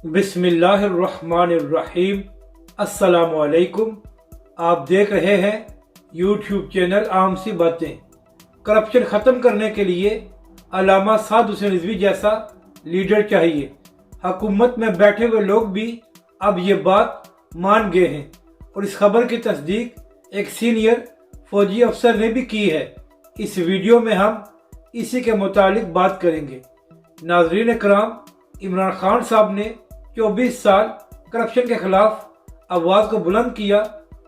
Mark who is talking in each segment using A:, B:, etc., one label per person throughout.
A: बिस्मिल्लाहिर्रहमानिर्रहीम। अस्सलाम वालेकुम। आप देख रहे हैं यूट्यूब चैनल आम सी बातें। करप्शन ख़त्म करने के लिए अल्लामा साद हुसैन रिजवी जैसा लीडर चाहिए। हुकूमत में बैठे हुए लोग भी अब ये बात मान गए हैं और इस खबर की तस्दीक एक सीनियर फौजी अफसर ने भी की है। इस वीडियो में हम इसी के मुतालिक बात करेंगे। नाज़रीन कराम, इमरान खान साहब ने 24 साल करप्शन के खिलाफ आवाज़ को बुलंद किया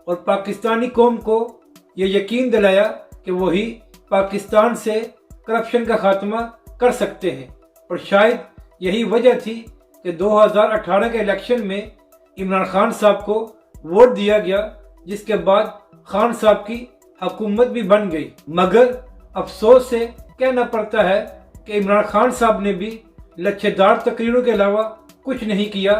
A: और पाकिस्तानी कौम को ये यकीन दिलाया कि वही पाकिस्तान से करप्शन का खात्मा कर सकते हैं। और शायद यही वजह थी कि 2018 के इलेक्शन में इमरान खान साहब को वोट दिया गया, जिसके बाद खान साहब की हुकूमत भी बन गई। मगर अफसोस से कहना पड़ता है कि इमरान खान साहब ने भी लच्छेदार तकरीरों के अलावा कुछ नहीं किया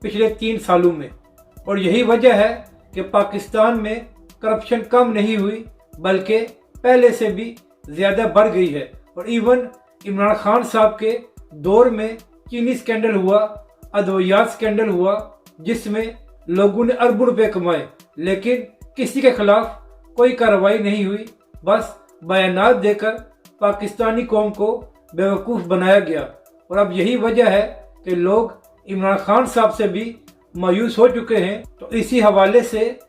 A: पिछले 3 सालों में। और यही वजह है कि पाकिस्तान में करप्शन कम नहीं हुई बल्कि पहले से भी ज़्यादा बढ़ गई है। और इवन इमरान खान साहब के दौर में चीनी स्कैंडल हुआ, अद्वियात स्कैंडल हुआ, जिसमें लोगों ने अरबों रुपए कमाए, लेकिन किसी के खिलाफ कोई कार्रवाई नहीं हुई। बस बयानात देकर पाकिस्तानी कौम को बेवकूफ़ बनाया गया। और अब यही वजह है कि लोग इमरान खान साहब से भी मायूस हो चुके हैं। तो इसी हवाले से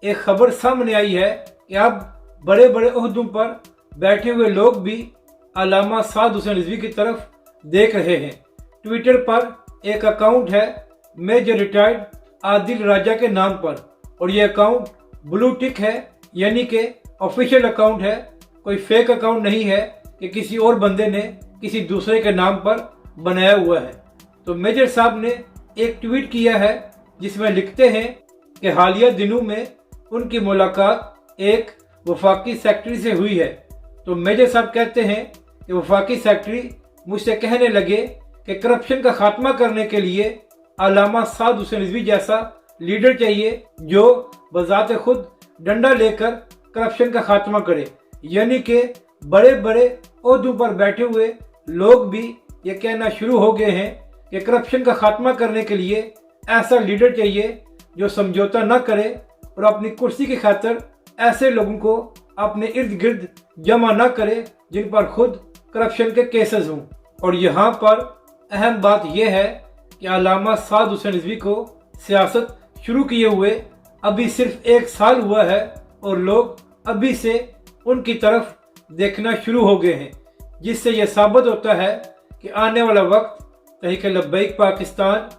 A: एक खबर सामने आई है कि अब बड़े बड़े ओहदों पर बैठे हुए लोग भी अल्लामा साद हुसैन रिजवी की तरफ देख रहे हैं। ट्विटर पर एक अकाउंट है मेजर रिटायर्ड आदिल राजा के नाम पर, और ये अकाउंट ब्लू टिक है, यानी कि ऑफिशियल अकाउंट है, कोई फेक अकाउंट नहीं है कि किसी और बंदे ने किसी दूसरे के नाम पर बनाया हुआ है। तो मेजर साहब ने एक ट्वीट किया है जिसमें लिखते हैं कि हालिया दिनों में उनकी मुलाकात एक वफाकी सेक्रेटरी से हुई है। तो मेजर साहब कहते हैं कि वफाकी सेक्रेटरी मुझसे कहने लगे कि करप्शन का खात्मा करने के लिए अल्लामा साद हुसैन रिजवी जैसा लीडर चाहिए जो बजाते खुद डंडा लेकर करप्शन का खात्मा करे। यानी कि बड़े बड़े ओहदों पर बैठे हुए लोग भी ये कहना शुरू हो गए हैं कि करप्शन का खात्मा करने के लिए ऐसा लीडर चाहिए जो समझौता न करे और अपनी कुर्सी की खातिर ऐसे लोगों को अपने इर्द गिर्द जमा न करे जिन पर खुद करप्शन के केसेस हों। और यहाँ पर अहम बात यह है कि अल्लामा साद हुसैन रिजवी को सियासत शुरू किए हुए अभी सिर्फ 1 साल हुआ है और लोग अभी से उनकी तरफ देखना शुरू हो गए हैं, जिससे यह साबित होता है कि आने वाला वक्त तहरीक लब्बैक पाकिस्तान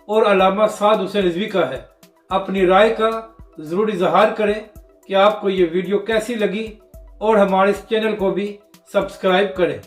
A: और अल्लामा साद हुसैन रिजवी का है। अपनी राय का ज़रूर इजहार करें कि आपको ये वीडियो कैसी लगी और हमारे इस चैनल को भी सब्सक्राइब करें।